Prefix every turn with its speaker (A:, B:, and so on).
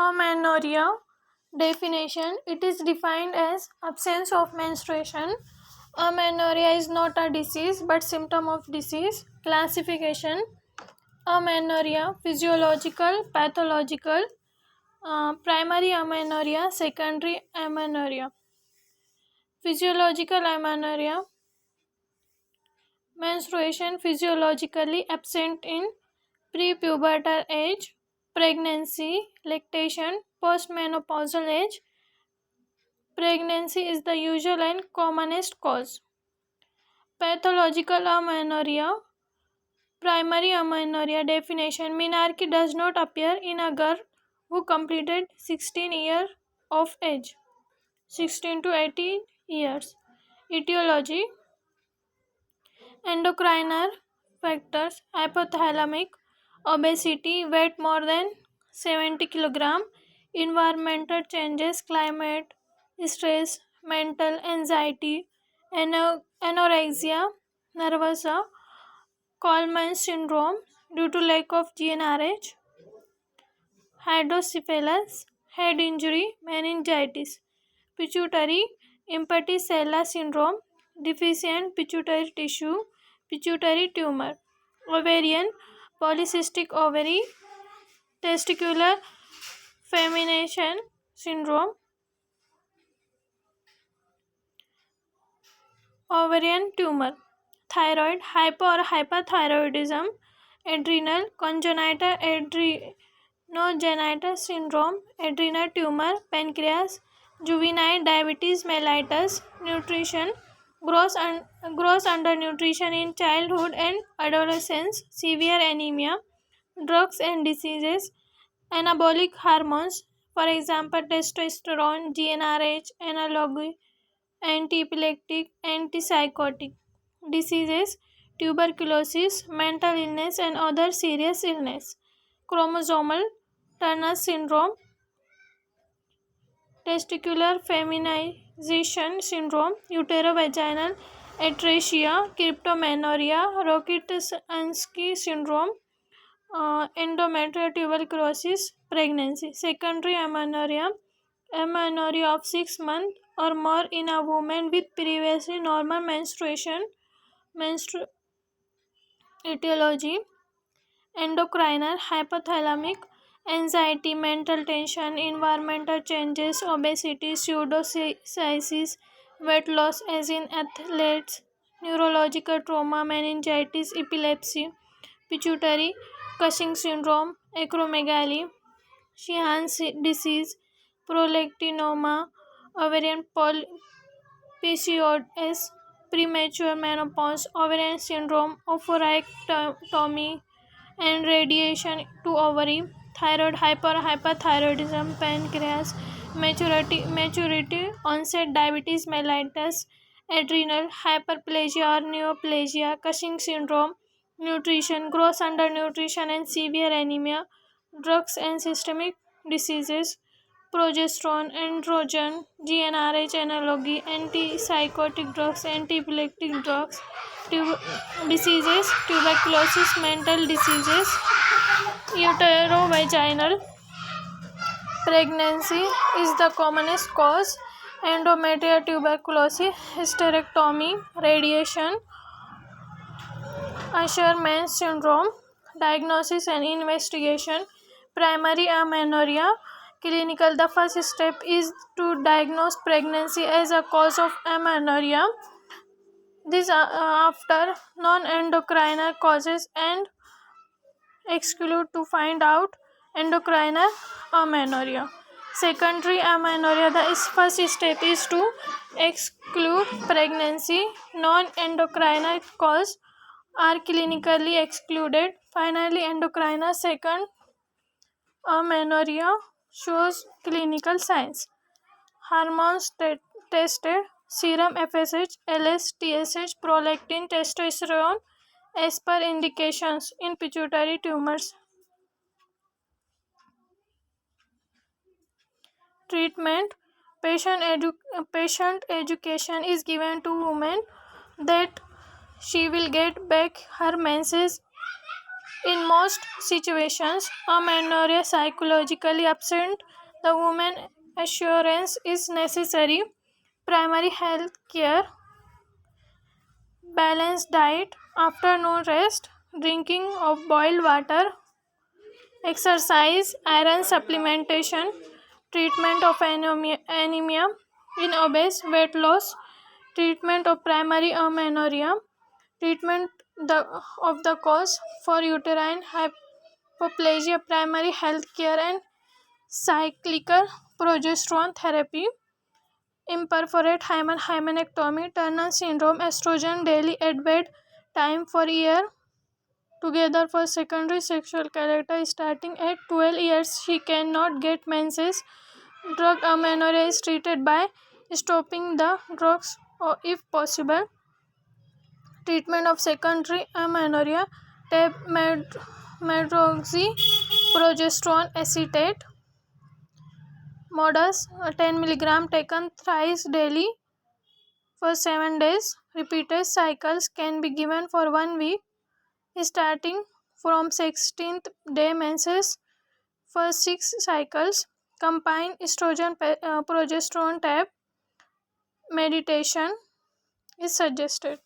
A: Amenorrhea definition. It is defined as absence of menstruation. Amenorrhea is not a disease but symptom of disease. Classification. Amenorrhea physiological, pathological, primary amenorrhea, secondary amenorrhea. Physiological amenorrhea, menstruation physiologically absent in prepubertal age, pregnancy, lactation, postmenopausal age. Pregnancy is the usual and commonest cause. Pathological amenorrhea, primary amenorrhea definition. Menarche does not appear in a girl who completed 16 years of age, 16 to 18 years. Etiology. Endocrine factors, hypothalamic, obesity, weight more than 70 kg, environmental changes, climate, stress, mental anxiety, anorexia nervosa, Coleman syndrome due to lack of GnRH, hydrocephalus, head injury, meningitis, pituitary emptyseella syndrome, deficient pituitary tissue, pituitary tumor, ovarian polycystic ovary, testicular femination syndrome, ovarian tumor, thyroid hypo or hyperthyroidism, adrenal congenital adrenogenital syndrome, adrenal tumor, pancreas, juvenile diabetes mellitus, nutrition, gross undernutrition in childhood and adolescence, severe anemia, drugs and diseases, anabolic hormones, for example testosterone, GnRH, analog, antiepileptic, antipsychotic, diseases, tuberculosis, mental illness and other serious illness, chromosomal Turner syndrome, testicular feminization syndrome, uterovaginal atresia, cryptomenorrhea, Rokitansky syndrome, endometrial tuberculosis, pregnancy. Secondary amenorrhea, amenorrhea of 6 months or more in a woman with previously normal menstruation. Etiology. Endocrine, hypothalamic, anxiety, mental tension, environmental changes, obesity, pseudocyesis, weight loss as in athletes, neurological trauma, meningitis, epilepsy, pituitary, Cushing syndrome, acromegaly, Sheehan's disease, prolactinoma, ovarian PCOS, premature menopause, ovarian syndrome, oophorectomy, and radiation to ovary, thyroid hyperthyroidism, pancreas, maturity onset diabetes mellitus, adrenal hyperplasia or neoplasia, Cushing syndrome, nutrition, gross undernutrition and severe anemia, drugs and systemic diseases, progesterone, androgen, GnRH analogy, antipsychotic drugs, antiepileptic drugs, diseases, tuberculosis, mental diseases, uterovaginal pregnancy is the commonest cause, endometrial tuberculosis, hysterectomy, radiation, Usher-Mann syndrome, diagnosis and investigation, primary amenorrhea, clinical. The first step is to diagnose pregnancy as a cause of amenorrhea. This after non-endocrine causes and exclude to find out endocrine amenorrhea. Secondary amenorrhea. The first step is to exclude pregnancy. Non-endocrine cause are clinically excluded. Finally, endocrine. Second, amenorrhea shows clinical signs. Hormones tested, serum FSH, LS, TSH, prolactin, testosterone as per indications in pituitary tumors. Treatment. Patient education is given to women that she will get back her menses In most situations, amenorrhea psychologically absent. The woman assurance is necessary. Primary health care, balanced diet, afternoon rest, drinking of boiled water, exercise, iron supplementation, treatment of anemia in obese, weight loss, treatment of primary amenorrhea, treatment of the cause for uterine hypoplasia, primary health care, and cyclical progesterone therapy, imperforate hymenectomy, Turner syndrome, estrogen daily at bed time for year together for secondary sexual character starting at 12 years. She cannot get menses. Drug amenorrhea is treated by stopping the drugs or if possible. Treatment of secondary amenorrhea, tab medroxyprogesterone acetate, modus 10 milligram taken thrice daily for 7 days. Repeated cycles can be given for 1 week starting from 16th day menses for 6 cycles. Combine estrogen progesterone tab meditation is suggested.